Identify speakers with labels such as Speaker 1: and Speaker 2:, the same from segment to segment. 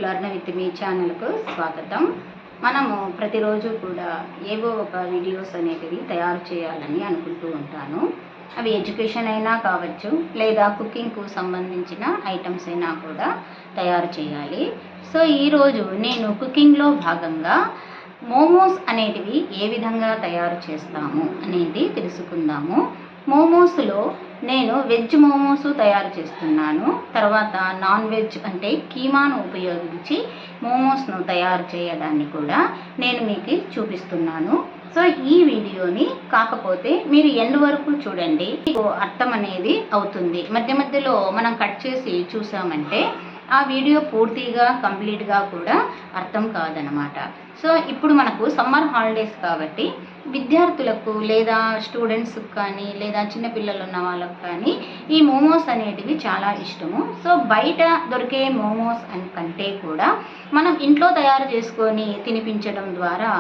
Speaker 1: Learn with me ఛానల్కు స్వాగతం. మనము ప్రతిరోజు కూడా ఏవో ఒక వీడియోస్ అనేటివి తయారు చేయాలని అనుకుంటూ ఉంటాను. అవి ఎడ్యుకేషన్ అయినా కావచ్చు, లేదా కుకింగ్కు సంబంధించిన ఐటమ్స్ అయినా కూడా తయారు చేయాలి. సో ఈరోజు నేను కుకింగ్లో భాగంగా మోమోస్ అనేటివి ఏ విధంగా తయారు చేస్తాము అనేది తెలుసుకుందాము. మోమోస్లో నేను వెజ్ మోమోస్ తయారు చేస్తున్నాను. తర్వాత నాన్ వెజ్ అంటే కీమాను ఉపయోగించి మోమోస్ను తయారు చేయడాన్ని కూడా నేను మీకు చూపిస్తున్నాను. సో ఈ వీడియోని కాకపోతే మీరు ఎండ్ వరకు చూడండి, మీకు అర్థం అనేది అవుతుంది. మధ్య మధ్యలో మనం కట్ చేసి చూసామంటే ఆ వీడియో పూర్తిగా కంప్లీట్గా కూడా అర్థం కాదనమాట. సో ఇప్పుడు మనకు సమ్మర్ హాలిడేస్ కాబట్టి విద్యార్థులకు లేదా స్టూడెంట్స్కి కానీ లేదా చిన్నపిల్లలు ఉన్న వాళ్ళకు కానీ ఈ మోమోస్ అనేటివి చాలా ఇష్టము. సో బయట దొరికే మోమోస్ కంటే కూడా మనం ఇంట్లో తయారు చేసుకొని తినిపించడం ద్వారా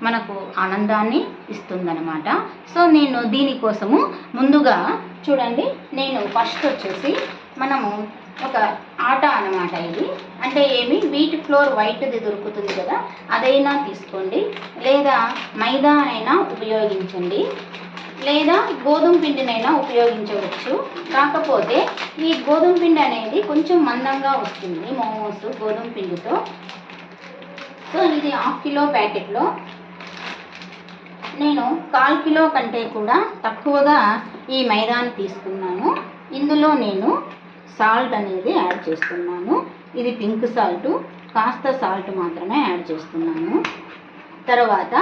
Speaker 1: మనకు ఆనందాన్ని ఇస్తుందన్నమాట. సో నేను దీనికోసము ముందుగా చూడండి, నేను ఫస్ట్ వచ్చేసి మనము ఒక ఆట అన్నమాట. ఇది అంటే ఏమి, వీట్ ఫ్లోర్ వైట్ది దొరుకుతుంది కదా, అదైనా తీసుకోండి, లేదా మైదా అయినా ఉపయోగించండి, లేదా గోధుమ పిండినైనా ఉపయోగించవచ్చు. కాకపోతే ఈ గోధుమ పిండి అనేది కొంచెం మందంగా వస్తుంది మోమోస్ గోధుమ పిండితో. సో ఇది 1/2 కిలో ప్యాకెట్లో నేను 1/4 కిలో కంటే కూడా తక్కువగా ఈ మైదాని తీసుకున్నాను. ఇందులో నేను సాల్ట్ అనేది యాడ్ చేస్తున్నాను. ఇది పింక్ సాల్ట్, కాస్త సాల్ట్ మాత్రమే యాడ్ చేస్తున్నాను. తర్వాత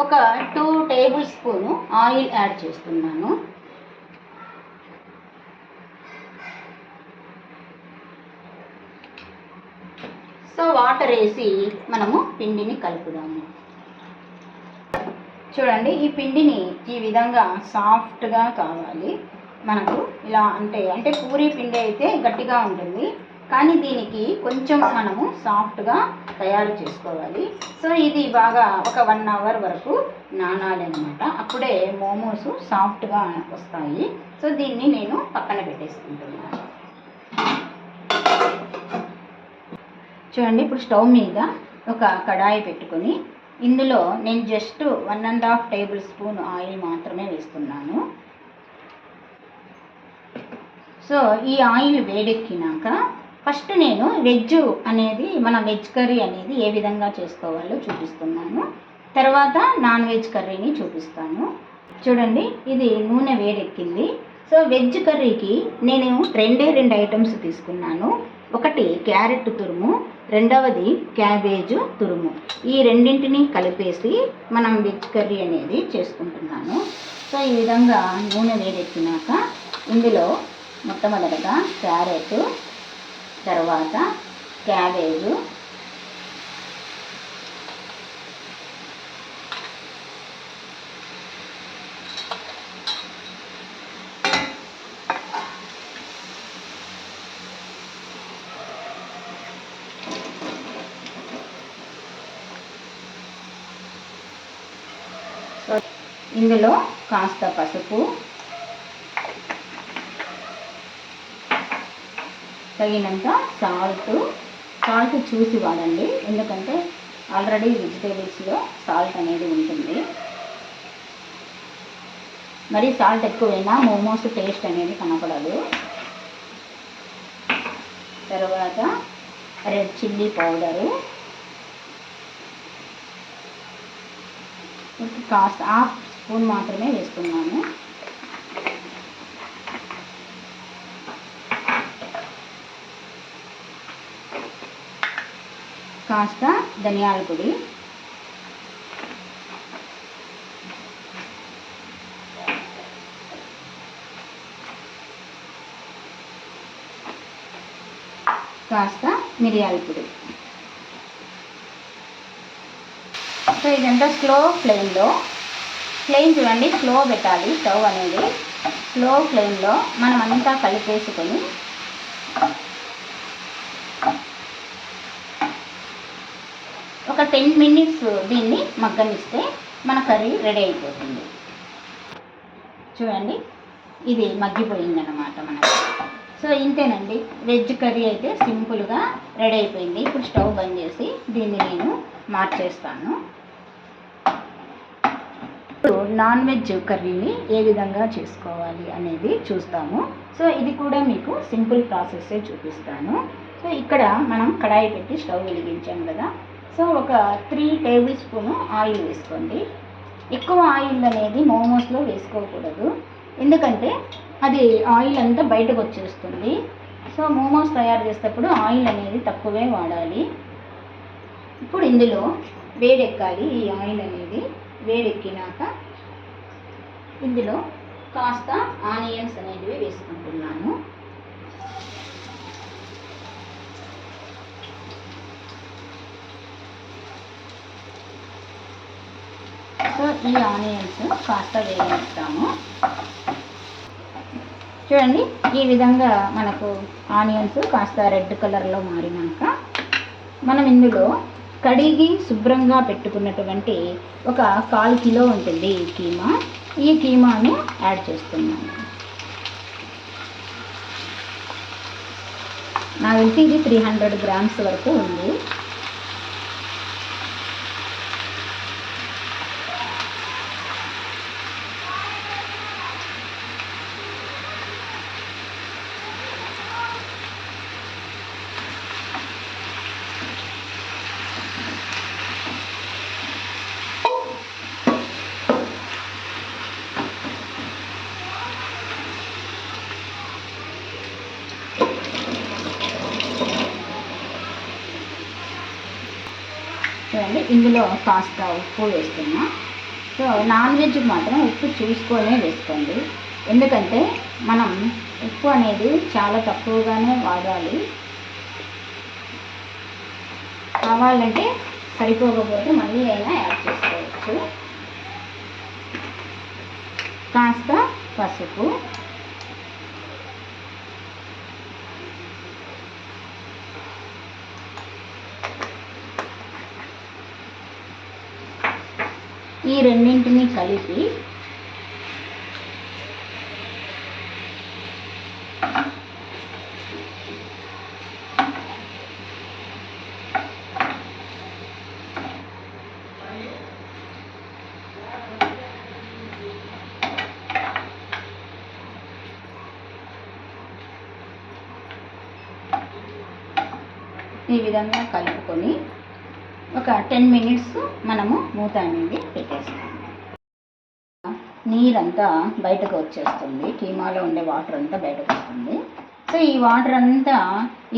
Speaker 1: ఒక 2 టేబుల్ స్పూను ఆయిల్ యాడ్ చేస్తున్నాను. సో వాటర్ వేసి మనము పిండిని కలుపుదాము. చూడండి, ఈ పిండిని ఈ విధంగా సాఫ్ట్గా కావాలి మనకు. ఇలా అంటే పూరీ పిండి అయితే గట్టిగా ఉంటుంది, కానీ దీనికి కొంచెం మనము సాఫ్ట్గా తయారు చేసుకోవాలి. సో ఇది బాగా ఒక 1 అవర్ వరకు నానాలి అనమాట. అప్పుడే మోమోస్ సాఫ్ట్గా వస్తాయి. సో దీన్ని నేను పక్కన పెట్టేసుకుంటున్నాను. చూడండి, ఇప్పుడు స్టవ్ మీద ఒక కడాయి పెట్టుకొని ఇందులో నేను జస్ట్ 1.5 టేబుల్ స్పూన్ ఆయిల్ మాత్రమే వేస్తున్నాను. సో ఈ ఆయిల్ వేడెక్కినాక ఫస్ట్ నేను వెజ్ అనేది, మన వెజ్ కర్రీ అనేది ఏ విధంగా చేసుకోవాలో చూపిస్తున్నాను. తర్వాత నాన్ వెజ్ కర్రీని చూపిస్తాను. చూడండి, ఇది నూనె వేడెక్కింది. సో వెజ్ కర్రీకి నేను 2 ఐటమ్స్ తీసుకున్నాను. ఒకటి క్యారెట్ తురుము, రెండవది క్యాబేజ్ తురుము. ఈ రెండింటిని కలిపేసి మనం వెజ్ కర్రీ అనేది చేసుకుంటున్నాను. సో ఈ విధంగా నూనె వేడెక్కినాక ఇందులో మొట్టమొదటిగా క్యారెట్, తర్వాత క్యాబేజు, ఇందులో కాస్త పసుపు, తగినంత సాల్ట్ చూసి వాడండి, ఎందుకంటే ఆల్రెడీ వెజిటేబుల్స్లో సాల్ట్ అనేది ఉంటుంది. మరి సాల్ట్ ఎక్కువైనా మోమోస్ టేస్ట్ అనేది కనపడదు. తర్వాత రెడ్ చిల్లీ పౌడరు, కాస్త 1/2 స్పూన్ మాత్రమే వేస్తున్నాను. కాస్త ధనియాల పొడి, కాస్త మిరియాల పొడి. సో ఇదంతా స్లో ఫ్లేమ్ చూడండి, స్లో పెట్టాలి స్టవ్ అనేది. స్లో ఫ్లేమ్లో మనం అంతా కలిపేసుకొని ఒక 10 మినిట్స్ దీన్ని మగ్గనిస్తే మన కర్రీ రెడీ అయిపోతుంది. చూడండి, ఇది మగ్గిపోయిందన్నమాట మనకి. సో ఇంతేనండి, వెజ్ కర్రీ అయితే సింపుల్గా రెడీ అయిపోయింది. ఇప్పుడు స్టవ్ బంద్ చేసి దీన్ని నేను మార్చేస్తాను. ఇప్పుడు నాన్ వెజ్ కర్రీని ఏ విధంగా చేసుకోవాలి అనేది చూస్తాము. సో ఇది కూడా మీకు సింపుల్ ప్రాసెస్సే చూపిస్తాను. సో ఇక్కడ మనం కడాయి పెట్టి స్టవ్ వెలిగించాం కదా. సో ఒక 3 టేబుల్ స్పూన్ ఆయిల్ వేసుకోండి. ఎక్కువ ఆయిల్ అనేది మోమోస్లో వేసుకోకూడదు, ఎందుకంటే అది ఆయిల్ అంతా బయటకు వచ్చేస్తుంది. సో మోమోస్ తయారు చేసేటప్పుడు ఆయిల్ అనేది తక్కువే వాడాలి. ఇప్పుడు ఇందులో వేడెక్కాలి. ఈ ఆయిల్ అనేది వేడెక్కినాక ఇందులో కాస్త ఆనియన్స్ అనేటివి వేసుకుంటున్నాను. సో ఈ ఆనియన్స్ కాస్త వేగిస్తాము. చూడండి, ఈ విధంగా మనకు ఆనియన్స్ కాస్త రెడ్ కలర్లో మారినాక మనం ఇందులో కడిగి శుభ్రంగా పెట్టుకున్నటువంటి ఒక 1/4 కిలో ఉంటుంది ఈ కీమా. ఈ కీమాను యాడ్ చేస్తున్నాను. నాకు తెలిసి ఇది 300 గ్రామ్స్ వరకు ఉంది. చూడండి, ఇందులో కాస్త ఉప్పు వేస్తున్నా. సో నాన్ వెజ్ మాత్రం ఉప్పు చూసుకొనే వేసుకోండి, ఎందుకంటే మనం ఉప్పు అనేది చాలా తక్కువగానే వాడాలి. కావాలంటే సరిపోకపోతే మళ్ళీ అయినా యాడ్ చేసుకోవచ్చు. కాస్త పసుపు, ఈ రెండింటిని కలిపి ఈ విధంగా కలుపుకొని ఒక 10 మినిట్స్ మనము మూత అనేది పెట్టేస్తాము. నీరంతా బయటకు వచ్చేస్తుంది, కీమాలో ఉండే వాటర్ అంతా బయటకు వస్తుంది. సో ఈ వాటర్ అంతా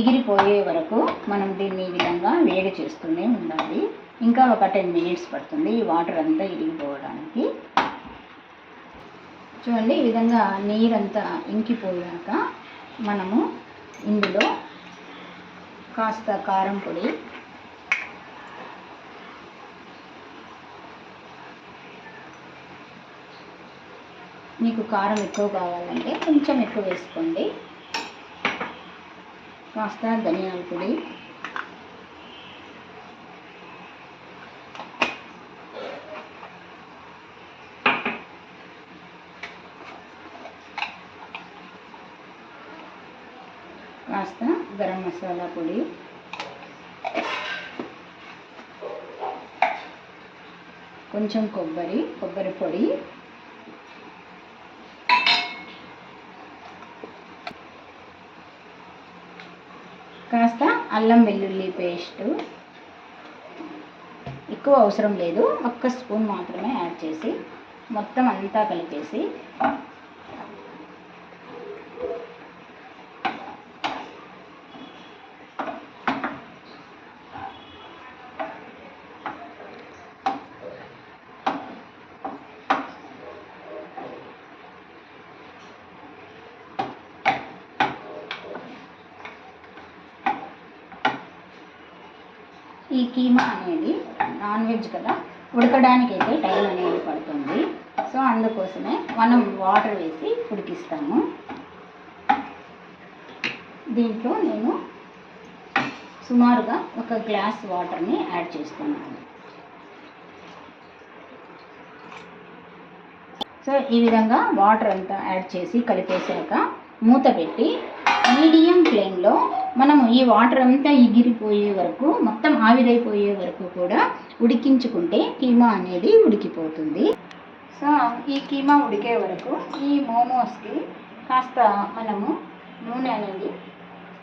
Speaker 1: ఎగిరిపోయే వరకు మనం దీన్ని ఈ విధంగా వేడి చేస్తూనే ఉండాలి. ఇంకా ఒక 10 మినిట్స్ పడుతుంది ఈ వాటర్ అంతా ఇరిగిపోవడానికి. చూడండి, ఈ విధంగా నీరంతా ఇంకిపోయాక మనము ఇందులో కాస్త కారం పొడి, మీకు కారం ఎక్కువ కావాలంటే కొంచెం ఎక్కువ వేసుకోండి, కాస్త ధనియాల పొడి, కాస్త గరం మసాలా పొడి, కొంచెం కొబ్బరి పొడి, కాస్త అల్లం వెల్లుల్లి పేస్టు. ఎక్కువ అవసరం లేదు, 1 స్పూన్ మాత్రమే యాడ్ చేసి మొత్తం అంతా కలిపేసి ఈ కీమా అనేది నాన్ వెజ్ కదా, ఉడకడానికి అయితే టైం అనేది పడుతుంది. సో అందుకోసమే మనం వాటర్ వేసి ఉడికిస్తాము. దీంట్లో నేను సుమారుగా 1 గ్లాస్ వాటర్ని యాడ్ చేస్తున్నాను. సో ఈ విధంగా వాటర్ అంతా యాడ్ చేసి కలిపేసాక మూత పెట్టి మీడియం ఫ్లేమ్లో మనము ఈ వాటర్ అంతా ఎగిరిపోయే వరకు, మొత్తం ఆవిరైపోయే వరకు కూడా ఉడికించుకుంటే కీమా అనేది ఉడికిపోతుంది. సో ఈ కీమా ఉడికే వరకు ఈ మోమోస్కి కాస్త మనము నూనె అనేది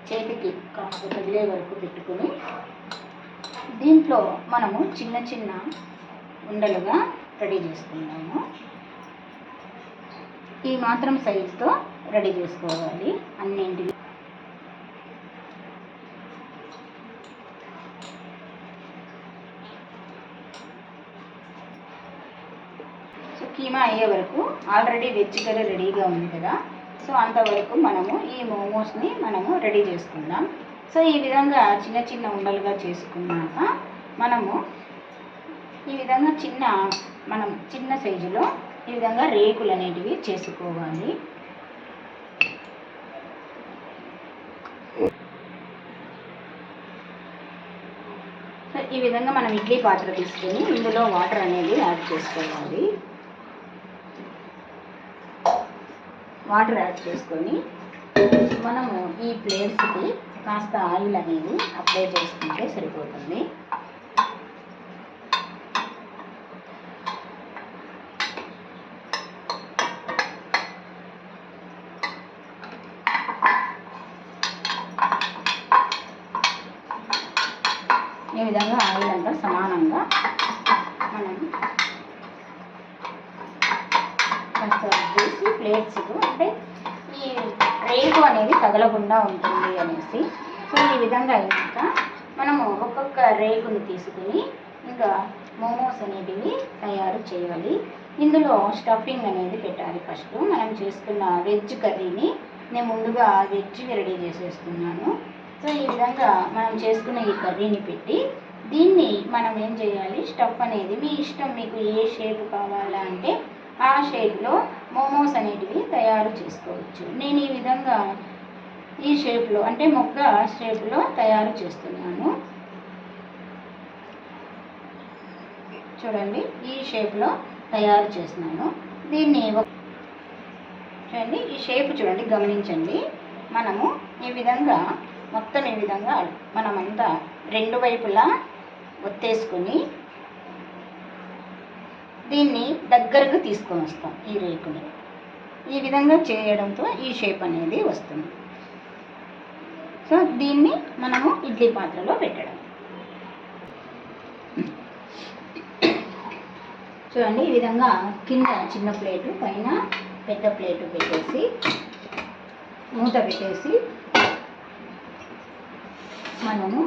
Speaker 1: చేతికి కాస్త తగిలే వరకు పెట్టుకొని దీంట్లో మనము చిన్న చిన్న ఉండలుగా రెడీ చేసుకుందాము. ఈ మాత్రం సైజుతో రెడీ చేసుకోవాలి అన్నింటినీ. సో కీమా అయ్యే వరకు ఆల్రెడీ వెజ్ కర్రీ రెడీగా ఉంది కదా, సో అంతవరకు మనము ఈ మోమోస్ని మనము రెడీ చేసుకుందాం. సో ఈ విధంగా చిన్న చిన్న ఉండలుగా చేసుకున్నాక మనము ఈ విధంగా చిన్న సైజులో ఈ విధంగా రేకులు అనేటివి చేసుకోవాలి. సో ఈ విధంగా మనం ఇడ్లీ పాత్ర తీసుకొని ఇందులో వాటర్ అనేది యాడ్ చేసుకోవాలి. వాటర్ యాడ్ చేసుకొని మనము ఈ ప్లేట్స్కి కాస్త ఆయిల్ అనేది అప్లై చేసుకుంటే సరిపోతుంది. ఈ విధంగా ఆయిల్ అంతా సమానంగా మనం కాస్త వేసి ప్లేట్స్కు, అంటే ఈ రేకు అనేది తగలకుండా ఉంటుంది అనేసి. సో ఈ విధంగా అయినాక మనము ఒక్కొక్క రేకుని తీసుకుని ఇంకా మోమోస్ అనేటివి తయారు చేయాలి. ఇందులో స్టఫింగ్ అనేది పెట్టాలి. ఫస్ట్ మనం చేసుకున్న వెజ్ కర్రీని నేను ముందుగా వెజ్వి రెడీ చేసేస్తున్నాను. సో ఈ విధంగా మనం చేసుకున్న ఈ కర్రీని పెట్టి దీన్ని మనం ఏం చేయాలి, స్టఫ్ అనేది మీ ఇష్టం, మీకు ఏ షేప్ కావాలా అంటే ఆ షేప్లో మోమోస్ అనేటివి తయారు చేసుకోవచ్చు. నేను ఈ విధంగా ఈ షేప్లో, అంటే మొగ్గ షేప్లో తయారు చేస్తున్నాను. చూడండి, ఈ షేప్లో తయారు చేస్తున్నాను. దీన్ని చూడండి, ఈ షేప్ చూడండి, గమనించండి. మనము ఈ విధంగా మొత్తం ఈ విధంగా మనమంతా రెండు వైపులా ఒత్తేసుకొని దీన్ని దగ్గరకు తీసుకొని వస్తాం. ఈ రేకుని ఈ విధంగా చేయడంతో ఈ షేప్ అనేది వస్తుంది. సో దీన్ని మనము ఇడ్లీ పాత్రలో పెట్టడం. చూడండి, ఈ విధంగా కింద చిన్న ప్లేటు, పైన పెద్ద ప్లేటు పెట్టేసి మూత పెట్టేసి మనము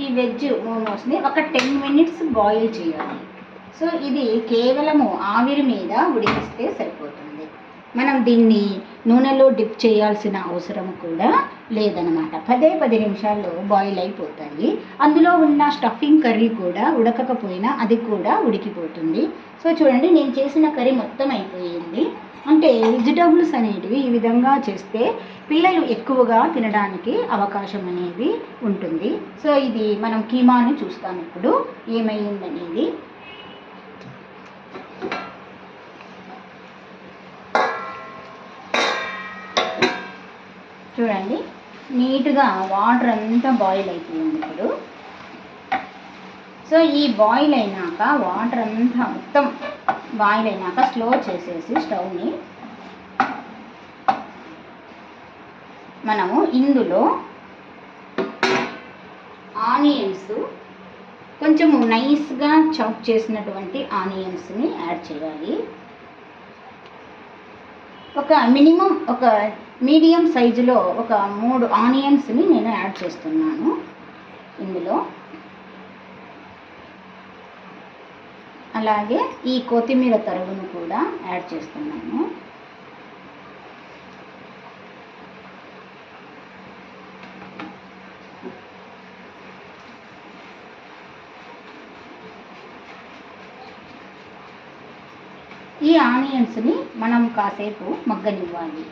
Speaker 1: ఈ వెజ్ మోమోస్ని ఒక 10 మినిట్స్ బాయిల్ చేయాలి. సో ఇది కేవలము ఆవిరి మీద ఉడికిస్తే సరిపోతుంది. మనం దీన్ని నూనెలో డిప్ చేయాల్సిన అవసరం కూడా లేదనమాట. 10 నిమిషాల్లో బాయిల్ అయిపోతాయి. అందులో ఉన్న స్టఫింగ్ కర్రీ కూడా ఉడకకపోయినా అది కూడా ఉడికిపోతుంది. సో చూడండి, నేను చేసిన కర్రీ మొత్తం అయిపోయింది. అంటే వెజిటబుల్స్ అనేటివి ఈ విధంగా చేస్తే పిల్లలు ఎక్కువగా తినడానికి అవకాశం అనేది ఉంటుంది. సో ఇది మనం కీమాని చూస్తాం ఇప్పుడు ఏమైందనేది. చూడండి, నీట్గా వాటర్ అంతా బాయిల్ అయిపోయింది ఇప్పుడు. సో ఈ బాయిల్ అయినాక వాటర్ అంతా మొత్తం బాయిల్ అయినాక స్లో చేసేసి స్టవ్ని మనము ఇందులో ఆనియన్స్, కొంచెం నైస్గా చాప్ చేసినటువంటి ఆనియన్స్ని యాడ్ చేయాలి. ఒక మినిమం ఒక మీడియం సైజులో ఒక 3 ఆనియన్స్ని నేను యాడ్ చేస్తున్నాను ఇందులో. అలాగే ఈ కొత్తిమీర తరుగును కూడా యాడ్ చేస్తున్నాను. ఈ ఆనియన్స్ని మనం కాసేపు మగ్గనివ్వాలి.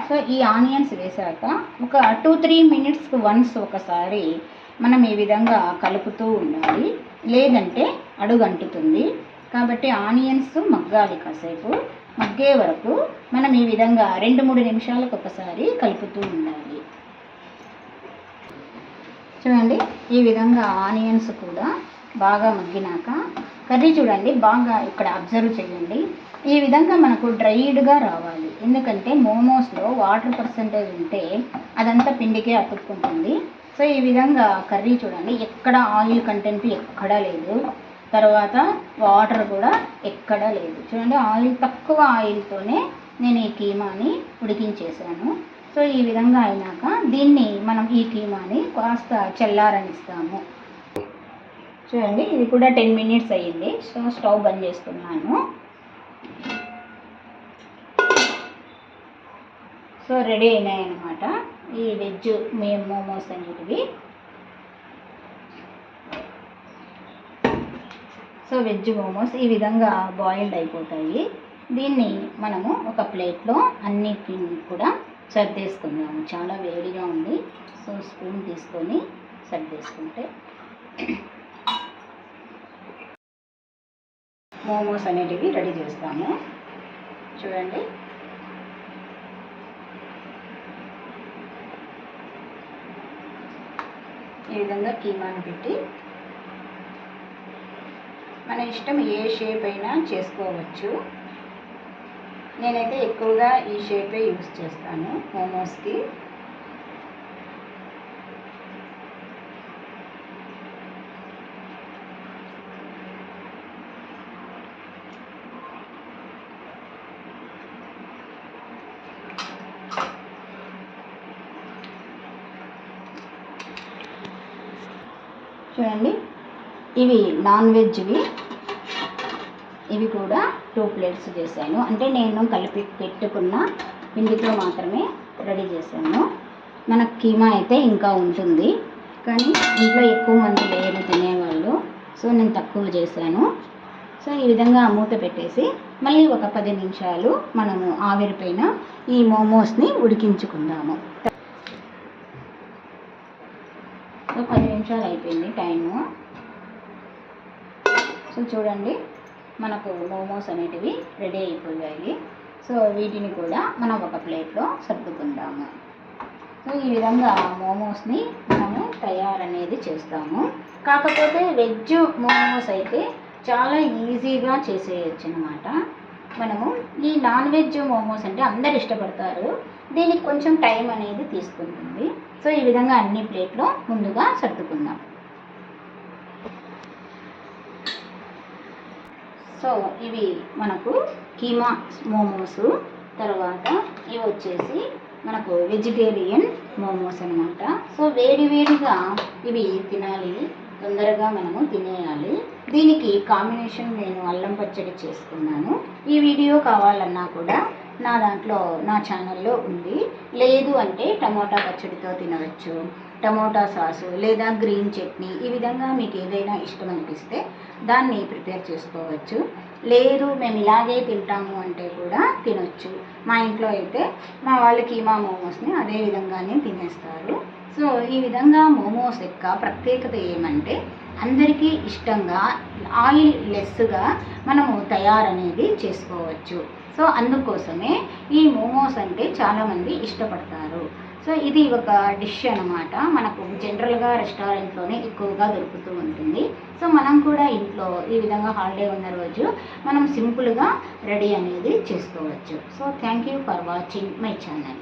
Speaker 1: సో ఈ ఆనియన్స్ వేసాక ఒక 2-3 మినిట్స్కి వన్స్ ఒకసారి మనం ఈ విధంగా కలుపుతూ ఉండాలి, లేదంటే అడుగంటుతుంది. కాబట్టి ఆనియన్స్ మగ్గాలి కాసేపు. మగ్గే వరకు మనం ఈ విధంగా 2-3 నిమిషాలకు ఒకసారి కలుపుతూ ఉండాలి. చూడండి, ఈ విధంగా ఆనియన్స్ కూడా బాగా మగ్గినాక కర్రీ చూడండి, బాగా ఇక్కడ అబ్జర్వ్ చేయండి, ఈ విధంగా మనకు డ్రైడ్గా రావాలి. ఎందుకంటే మోమోస్లో వాటర్ పర్సెంటేజ్ ఉంటే అదంతా పిండికే అతుక్కుంటుంది. సో ఈ విధంగా కర్రీ చూడండి, ఎక్కడ ఆయిల్ కంటెంట్ ఎక్కడా లేదు, తర్వాత వాటర్ కూడా ఎక్కడా లేదు. చూడండి, తక్కువ ఆయిల్తోనే నేను ఈ కీమాని ఉడికించేసాను. సో ఈ విధంగా అయినాక దీన్ని మనం ఈ కీమాని కాస్త చల్లారనిస్తాము. చూడండి, ఇది కూడా 10 మినిట్స్ అయ్యింది. సో స్టవ్ బంద్ చేస్తున్నాను. సో రెడీ అయినాయి అన్నమాట ఈ వెజ్ మోమోస్ అనేటివి. సో వెజ్ మోమోస్ ఈ విధంగా బాయిల్డ్ అయిపోతాయి. దీన్ని మనము ఒక ప్లేట్లో అన్నిటిని కూడా సర్దేసుకుందాము. చాలా వేడిగా ఉంది. సో స్పూన్ తీసుకొని సర్దేసుకుంటే మోమోస్ అనేటివి రెడీ చేస్తాము. చూడండి, ఈ విధంగా కీమాను పెట్టి మన ఇష్టం ఏ షేప్ అయినా చేసుకోవచ్చు. నేనైతే ఎక్కువగా ఈ షేపే యూస్ చేస్తాను మోమోస్కి. చూడండి, ఇవి నాన్ వెజ్వి, ఇవి కూడా 2 ప్లేట్స్ చేశాను. అంటే నేను కలిపి పెట్టుకున్న పిండితో మాత్రమే రెడీ చేశాను. మన కీమా అయితే ఇంకా ఉంటుంది, కానీ ఇంట్లో ఎక్కువ మంది లేరు తినేవాళ్ళు. సో నేను తక్కువ చేశాను. సో ఈ విధంగా మూత పెట్టేసి మళ్ళీ ఒక 10 నిమిషాలు మనము ఆవిరిపైన ఈ మోమోస్ని ఉడికించుకుందాము. సో 10 నిమిషాలు అయిపోయింది టైము. సో చూడండి, మనకు మోమోస్ అనేటివి రెడీ అయిపోయాయి. సో వీటిని కూడా మనం ఒక ప్లేట్లో సర్దుకుందాము. సో ఈ విధంగా మోమోస్ని మనము తయారనేది చేస్తాము. కాకపోతే వెజ్ మోమోస్ అయితే చాలా ఈజీగా చేసేయచ్చు అన్నమాట. మనము ఈ నాన్ వెజ్ మోమోస్ అంటే అందరు ఇష్టపడతారు, దీనికి కొంచెం టైం అనేది తీసుకుంటుంది. సో ఈ విధంగా అన్ని ప్లేట్లో ముందుగా సర్దుకుందాం. సో ఇవి మనకు కీమా మోమోస్. తర్వాత ఇవి వచ్చేసి మనకు వెజిటేరియన్ మోమోస్ అన్నమాట. సో వేడివేడిగా ఇవి తినాలి, తొందరగా మనము తినేయాలి. దీనికి కాంబినేషన్ నేను అల్లం పచ్చడి చేసుకున్నాను. ఈ వీడియో కావాలన్నా కూడా నా ఛానల్లో ఉంది. లేదు అంటే టమోటా పచ్చడితో తినవచ్చు, టమోటా సాసు లేదా గ్రీన్ చట్నీ, ఈ విధంగా మీకు ఏదైనా ఇష్టం అనిపిస్తే దాన్ని ప్రిపేర్ చేసుకోవచ్చు. లేదు మేము ఇలాగే తింటాము అంటే కూడా తినొచ్చు. మా ఇంట్లో అయితే మా వాళ్ళు కీమా మోమోస్ని అదే విధంగానే తినేస్తారు. సో ఈ విధంగా మోమోస్ యొక్క ప్రత్యేకత ఏమంటే అందరికీ ఇష్టంగా ఆయిల్ లెస్గా మనము తయారనేది చేసుకోవచ్చు. సో అందుకోసమే ఈ మోమోస్ అంటే చాలామంది ఇష్టపడతారు. సో ఇది ఒక డిష్ అన్నమాట. మనకు జనరల్గా రెస్టారెంట్లోనే ఎక్కువగా దొరుకుతూ ఉంటుంది. సో మనం కూడా ఇంట్లో ఈ విధంగా హాలిడే ఉన్న రోజు మనం సింపుల్గా రెడీ అనేది చేసుకోవచ్చు. So thank you for watching my channel.